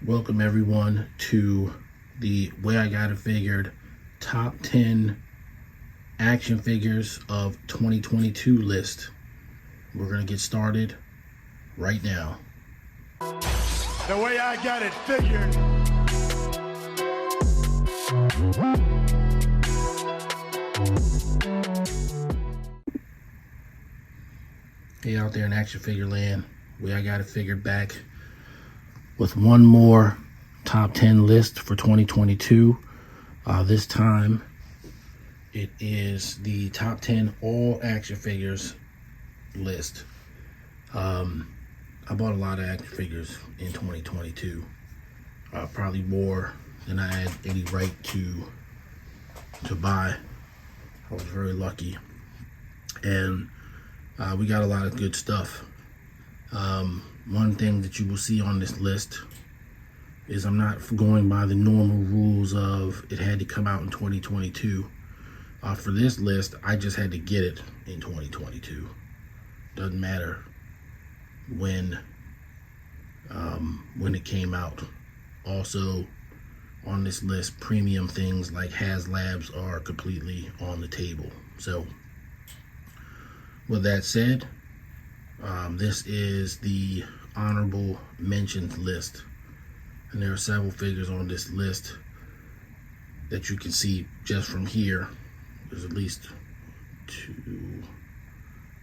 Welcome everyone to the Way I Got It Figured top 10 action figures of 2022 list. We're going to get started right now. The way I got it figured. Hey out there in action figure land, Way I Got It Figured back with one more top 10 list for 2022. This time it is the top 10 all action figures list. I bought a lot of action figures in 2022, probably more than I had any right to buy. I was very lucky, and we got a lot of good stuff. One thing that you will see on this list is I'm not going by the normal rules of it had to come out in 2022. For this list, I just had to get it in 2022. Doesn't matter when it came out. Also on this list, premium things like Haslabs are completely on the table. So with that said, this is the honorable mentions list, and there are several figures on this list that you can see just from here. There's at least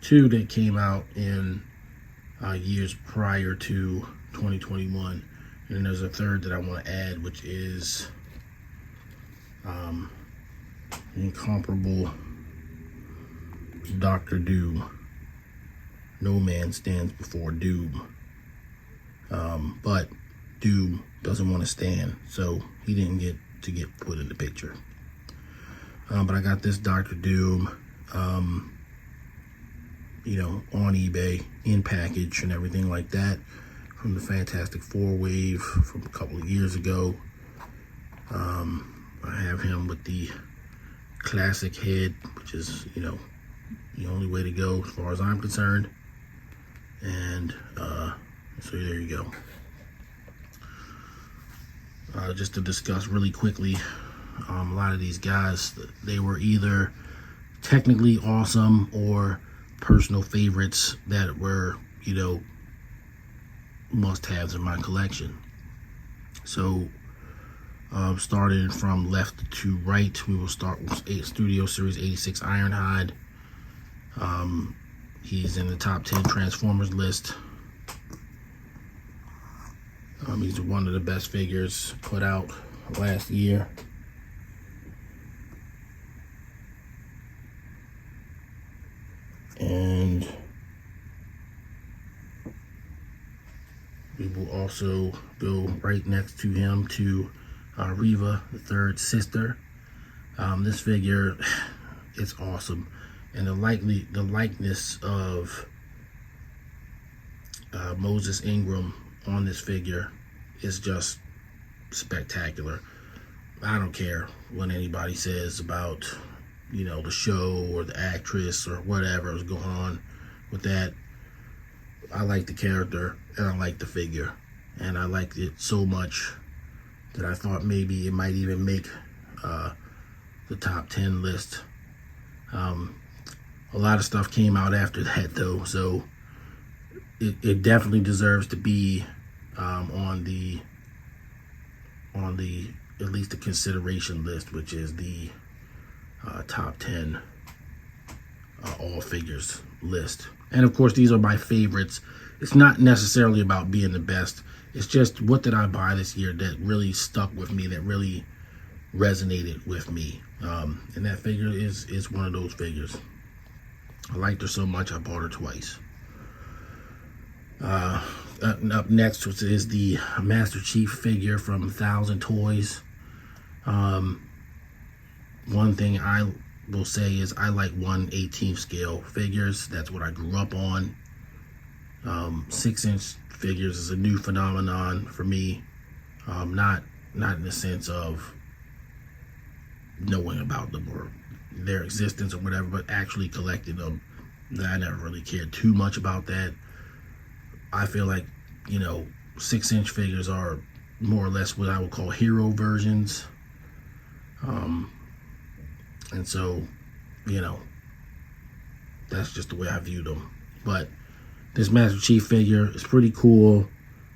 two that came out in years prior to 2021, and then there's a third that I want to add, which is incomparable Dr. Doom. No man stands before Doom, but Doom doesn't want to stand, so he didn't get to get put in the picture. But I got this Dr. Doom, on eBay, in package and everything like that, from the Fantastic Four wave from a couple of years ago. I have him with the classic head, which is, the only way to go as far as I'm concerned. And so there you go. Just to discuss really quickly, a lot of these guys, they were either technically awesome or personal favorites that were, must-haves in my collection. So started from left to right, we will start with Studio Series 86 Ironhide. He's in the top 10 Transformers list. He's one of the best figures put out last year. And we will also go right next to him to Reva, the third sister. This figure, it's awesome. And the likeness of Moses Ingram on this figure is just spectacular. I don't care what anybody says about, the show or the actress or whatever is going on with that. I like the character and I like the figure, and I liked it so much that I thought maybe it might even make the top 10 list. A lot of stuff came out after that though, so it definitely deserves to be on the at least the consideration list, which is the top 10 all figures list. And of course, these are my favorites. It's not necessarily about being the best. It's just, what did I buy this year that really stuck with me, that really resonated with me? And that figure is one of those figures. I liked her so much I bought her twice. Up next is the Master Chief figure from 1000 Toys. One thing I will say is I like 1/18 scale figures. That's what I grew up on. 6-inch figures is a new phenomenon for me. Not in the sense of knowing about them or their existence or whatever, but actually collecting them. I never really cared too much about that. I feel like, 6-inch figures are more or less what I would call hero versions. And so, you know, that's just the way I view them. But this Master Chief figure is pretty cool.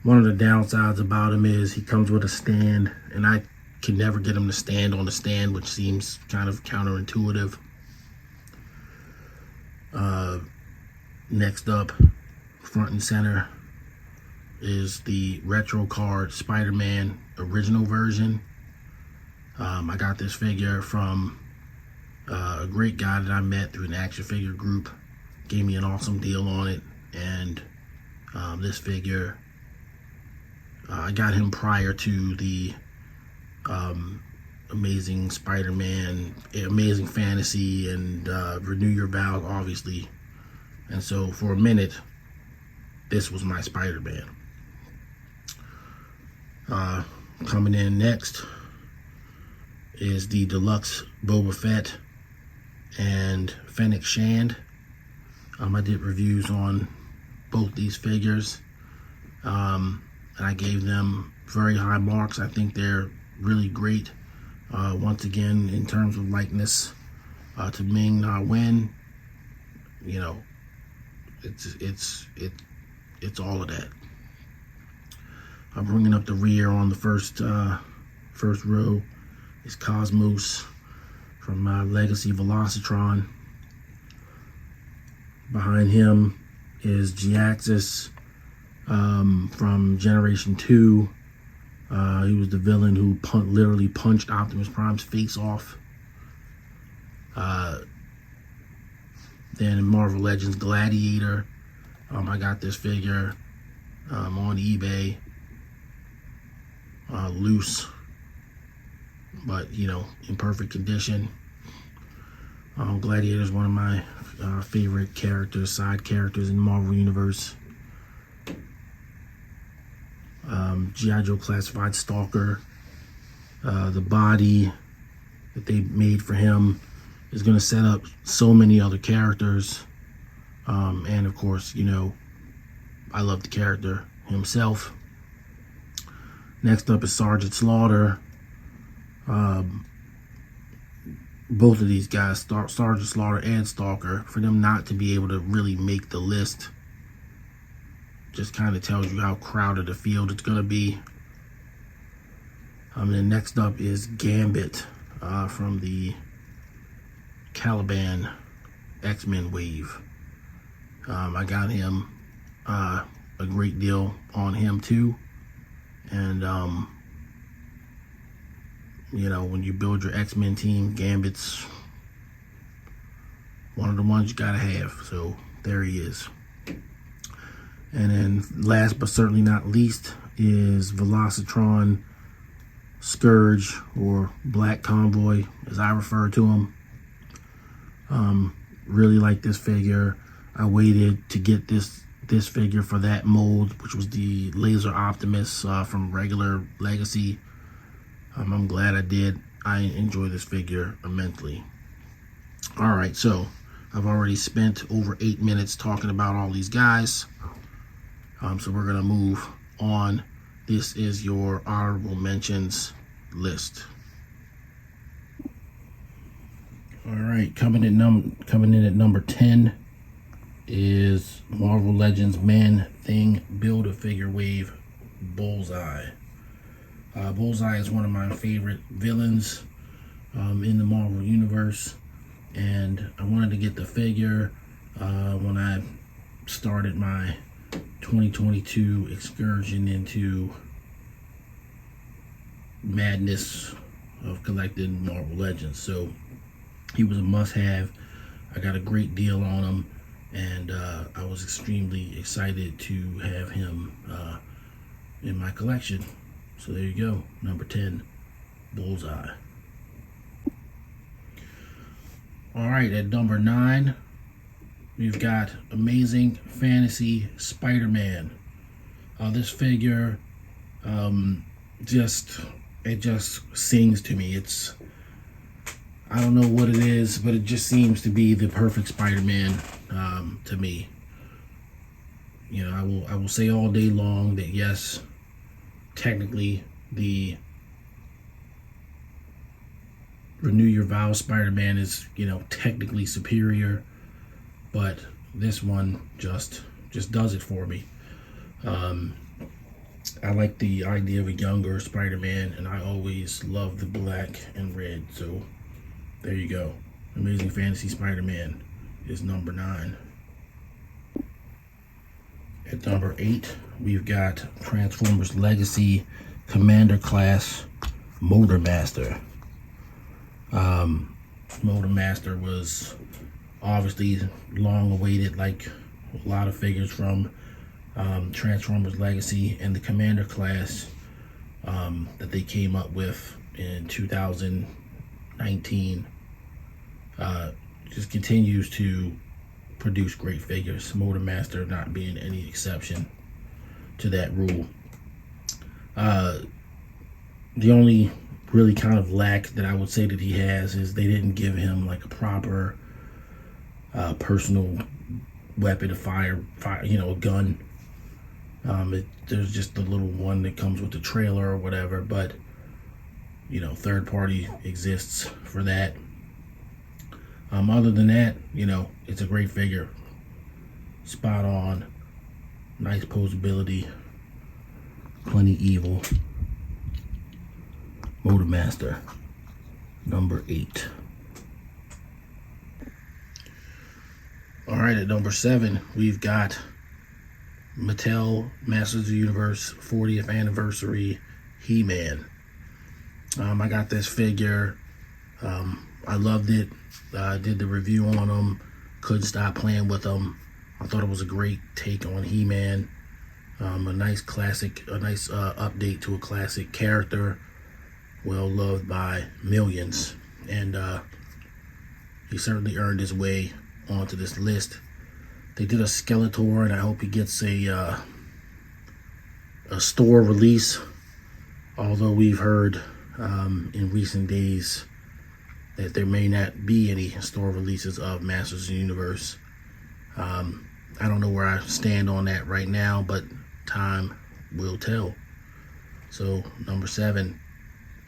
One of the downsides about him is he comes with a stand, and I can never get him to stand on the stand, which seems kind of counterintuitive. Next up, front and center, is the retro card Spider-Man original version. I got this figure from a great guy that I met through an action figure group. Gave me an awesome deal on it, and this figure, I got him prior to the Amazing Spider-Man, Amazing Fantasy, and Renew Your Vows, obviously. And so for a minute, this was my Spider-Man. Coming in next is the deluxe Boba Fett and Fennec Shand. I did reviews on both these figures, and I gave them very high marks. I think they're really great. Once again, in terms of likeness to Ming-Na Wen, you know, it's all of that. I'm bringing up the rear on the first row is Cosmos from Legacy Velocitron. Behind him is G-Axis from Generation 2. He was the villain who literally punched Optimus Prime's face off. Then in Marvel Legends Gladiator, I got this figure on eBay, loose, but you know, in perfect condition. Gladiator is one of my favorite characters, side characters in the Marvel Universe. G.I. Joe Classified Stalker. The body that they made for him is going to set up so many other characters. And of course, you know, I love the character himself. Next up is Sergeant Slaughter. Both of these guys, Sergeant Slaughter and Stalker, for them not to be able to really make the list just kind of tells you how crowded the field it's going to be. And then next up is Gambit from the Caliban X-Men wave. I got him a great deal on him too. And you know, when you build your X-Men team, Gambit's one of the ones you gotta have. So there he is. And then last but certainly not least is Velocitron Scourge, or Black Convoy as I refer to him. Really like this figure. I waited to get this figure for that mold, which was the Laser Optimus from regular Legacy. I'm glad I did. I enjoy this figure immensely. Alright, so I've already spent over 8 minutes talking about all these guys. So we're going to move on. This is your honorable mentions list. Alright, coming in at number 10 is Marvel Legends Man-Thing Build-A-Figure Wave Bullseye. Bullseye is one of my favorite villains in the Marvel Universe, and I wanted to get the figure when I started my 2022 excursion into madness of collecting Marvel Legends. So he was a must-have. I got a great deal on him, and I was extremely excited to have him in my collection. So there you go, number 10, Bullseye. Alright, at number 9, we've got Amazing Fantasy Spider-Man. This figure, just sings to me. I don't know what it is, but it just seems to be the perfect Spider-Man to me. You know, I will say all day long that yes, technically the Renew Your Vows Spider-Man is, you know, technically superior, but this one just does it for me. I like the idea of a younger Spider-Man, and I always love the black and red. So there you go. Amazing Fantasy Spider-Man is number 9. At number 8, we've got Transformers Legacy Commander Class Motormaster. Motormaster was obviously long awaited, like a lot of figures from Transformers Legacy, and the Commander Class that they came up with in 2019 just continues to produce great figures. Motormaster not being any exception to that rule. The only really kind of lack that I would say that he has is they didn't give him like a proper personal weapon to fire, you know, a gun. There's just the little one that comes with the trailer or whatever, but you know, third party exists for that. Other than that, you know, it's a great figure. Spot on. Nice posability. Plenty evil. Motormaster, number 8. All right, at number 7, we've got Mattel Masters of the Universe 40th Anniversary He-Man. I got this figure. I loved it. I did the review on him. Couldn't stop playing with him. I thought it was a great take on He-Man. A nice classic, a nice update to a classic character. Well loved by millions. And he certainly earned his way onto this list. They did a Skeletor, and I hope he gets a store release. Although we've heard in recent days that there may not be any store releases of Masters of the Universe. I don't know where I stand on that right now, but time will tell. So, number 7,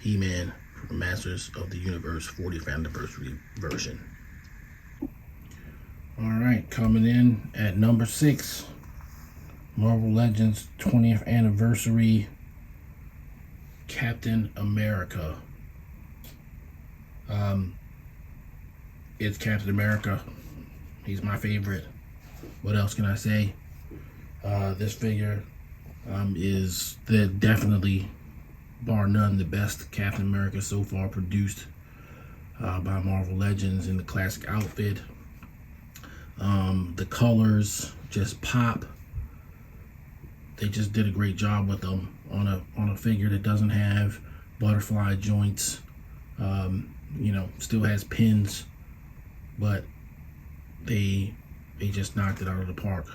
He-Man for the Masters of the Universe 40th Anniversary version. Alright, coming in at number 6, Marvel Legends 20th Anniversary Captain America. It's Captain America. He's my favorite. What else can I say? This figure is definitely, bar none, the best Captain America so far produced by Marvel Legends in the classic outfit. The colors just pop. They just did a great job with them on a figure that doesn't have butterfly joints. You know, still has pins, but they just knocked it out of the park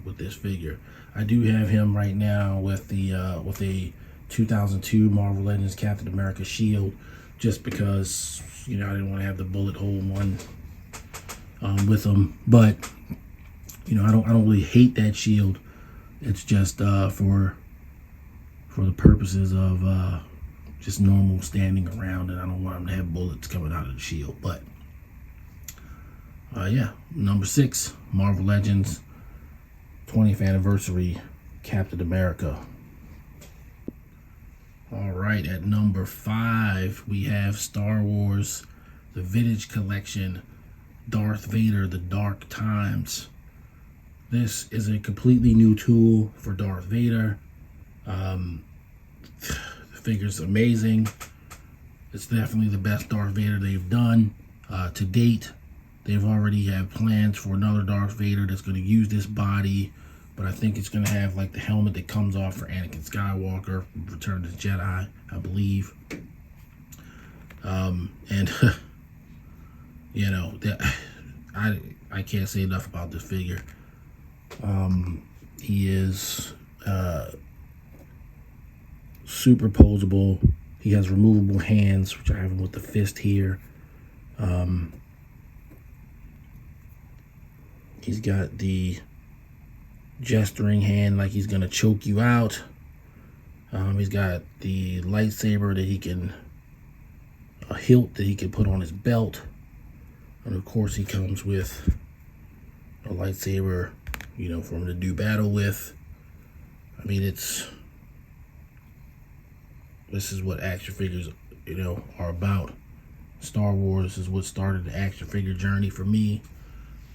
with this figure. I do have him right now with a 2002 Marvel Legends Captain America shield, just because, you know, I didn't want to have the bullet hole one with him. But you know, I don't really hate that shield. It's just for the purposes of just normal standing around, and I don't want him to have bullets coming out of the shield. But yeah, number 6, Marvel Legends 20th Anniversary Captain America. All right, at number 5, we have Star Wars The Vintage Collection Darth Vader The Dark Times. This is a completely new tool for Darth Vader. The figure's amazing. It's definitely the best Darth Vader they've done to date. They've already have plans for another Darth Vader that's going to use this body, but I think it's going to have like the helmet that comes off for Anakin Skywalker, Return of the Jedi, I believe. And you know, I can't say enough about this figure. He is super posable. He has removable hands, which I have him with the fist here. He's got the gesturing hand like he's gonna choke you out. He's got the lightsaber that he can, a hilt that he can put on his belt. And of course he comes with a lightsaber, you know, for him to do battle with. I mean, this is what action figures, you know, are about. Star Wars is what started the action figure journey for me,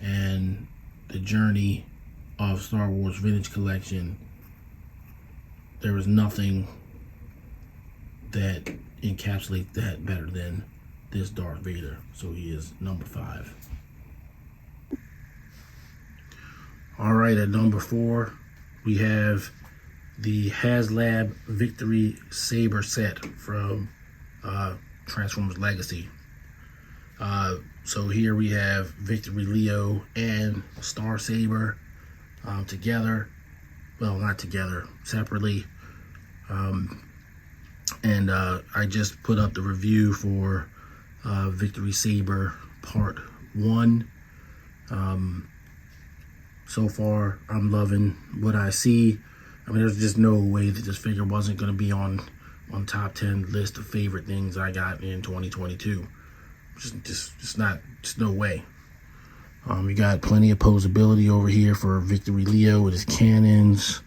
and the journey of Star Wars Vintage Collection. There is nothing that encapsulates that better than this Darth Vader. So he is number 5. All right, at number 4, we have the Haslab Victory Saber set from Transformers Legacy. So here we have Victory Leo and Star Saber together. Well, not together, separately. And I just put up the review for Victory Saber Part 1. So far, I'm loving what I see. I mean, there's just no way that this figure wasn't going to be on top 10 list of favorite things I got in 2022. Just no way. You got plenty of posability over here for Victory Leo with his cannons.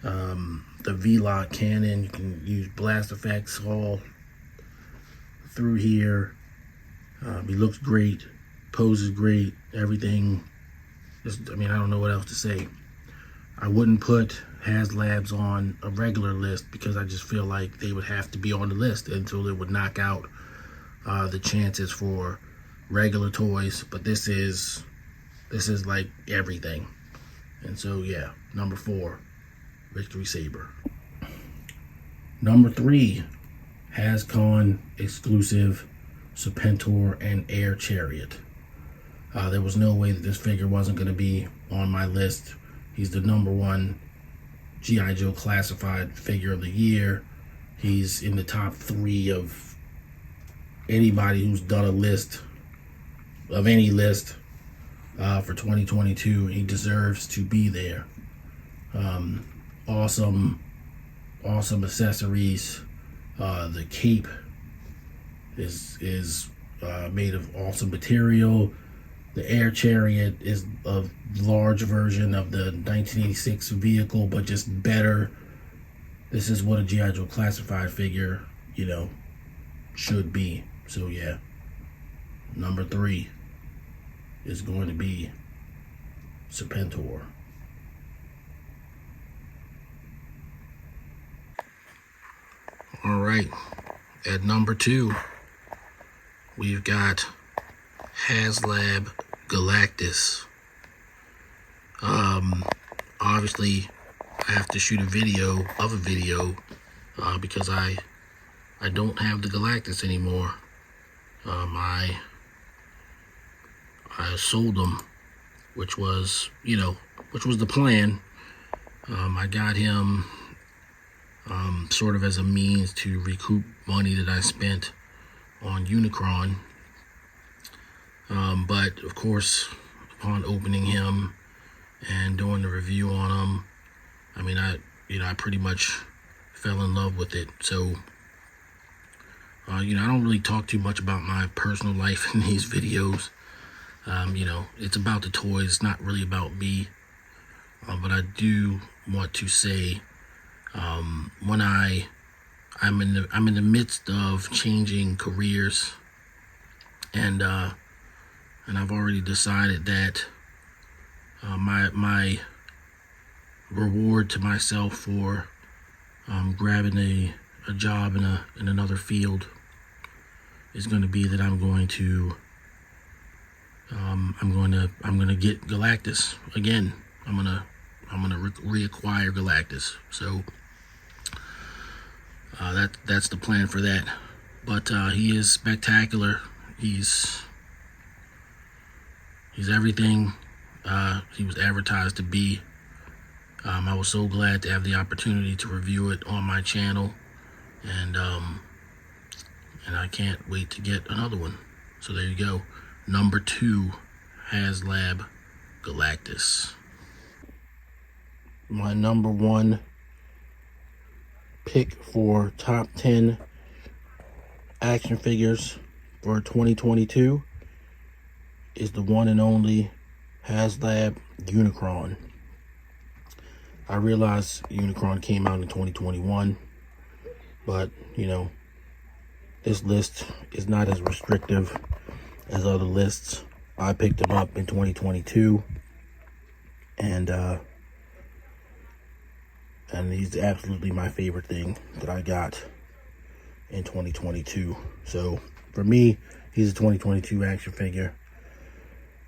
The V-Lock cannon, you can use blast effects all through here. He looks great, poses great, everything. I mean, I don't know what else to say. I wouldn't put Haslabs on a regular list because I just feel like they would have to be on the list until it would knock out the chances for regular toys. But this is like everything. And so yeah, number 4, Victory Saber. Number 3, HasCon exclusive Serpentor and Air Chariot. There was no way that this figure wasn't going to be on my list. He's the number 1 G.I. Joe classified figure of the year. He's in the top 3 of anybody who's done a list, of any list, for 2022. He deserves to be there. Awesome accessories. The cape is made of awesome material. The Air Chariot is a large version of the 1986 vehicle, but just better. This is what a G.I. Joe classified figure, you know, should be. So yeah, number 3 is going to be Serpentor. All right, at number 2, we've got Haslab Galactus. Obviously, I have to shoot a video because I don't have the Galactus anymore. I sold him, which was the plan. I got him sort of as a means to recoup money that I spent on Unicron. But of course, upon opening him and doing the review on him, I mean, I pretty much fell in love with it. So, I don't really talk too much about my personal life in these videos. It's about the toys, it's not really about me. But I do want to say, when I'm in the midst of changing careers, and I've already decided that my reward to myself for grabbing a job in another field is going to be that I'm going to get Galactus again. I'm gonna reacquire Galactus. So that's the plan for that. But he is spectacular. He's everything he was advertised to be. I was so glad to have the opportunity to review it on my channel, and I can't wait to get another one. So there you go. Number 2, Haslab Galactus. My number 1 pick for top 10 action figures for 2022 is the one and only Haslab Unicron. I realize Unicron came out in 2021, but you know, this list is not as restrictive as other lists. I picked them up in 2022, and he's absolutely my favorite thing that I got in 2022. So for me, he's a 2022 action figure.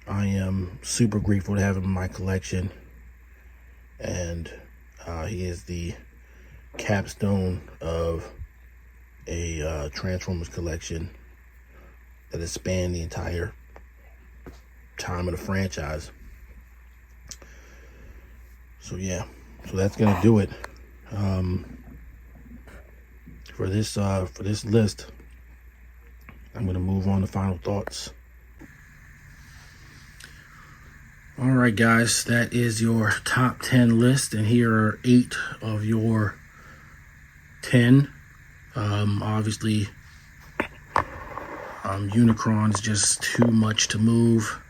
I am super grateful to have him in my collection, and he is the capstone of a Transformers collection that has spanned the entire time of the franchise. So yeah, so that's gonna do it for this list. I'm gonna move on to final thoughts. All right, guys, that is your top 10 list, and here are 8 of your 10. Obviously, Unicron is just too much to move,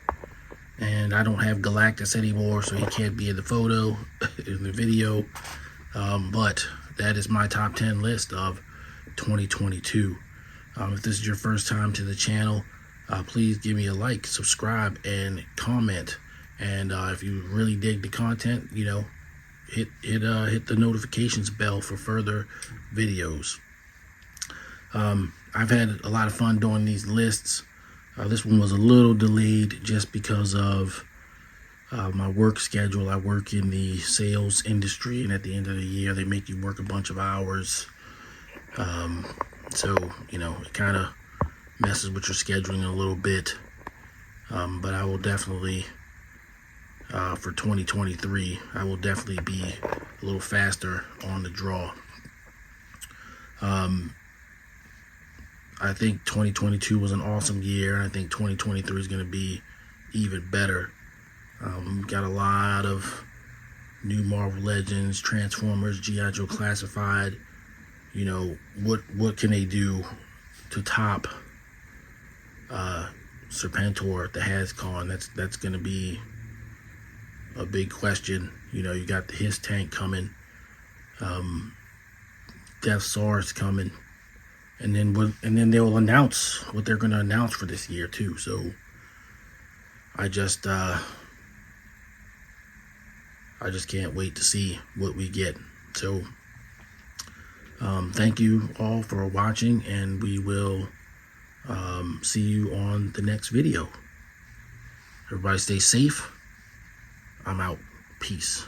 and I don't have Galactus anymore, so he can't be in the photo, in the video. But that is my top 10 list of 2022. If this is your first time to the channel, please give me a like, subscribe, and comment. And if you really dig the content, you know, hit the notifications bell for further videos. I've had a lot of fun doing these lists. This one was a little delayed just because of my work schedule. I work in the sales industry, and at the end of the year, they make you work a bunch of hours. So, you know, it kind of messes with your scheduling a little bit. But I will definitely, for 2023, I will definitely be a little faster on the draw. I think 2022 was an awesome year, and I think 2023 is going to be even better. We've got a lot of new Marvel Legends, Transformers, G.I. Joe Classified. You know, what can they do to top Serpentor, the Hascon? That's going to be a big question. You know, you got the His Tank coming, Death Sars coming, and then they'll announce what they're going to announce for this year too. So I just can't wait to see what we get. So thank you all for watching, and we will see you on the next video. Everybody stay safe. I'm out. Peace.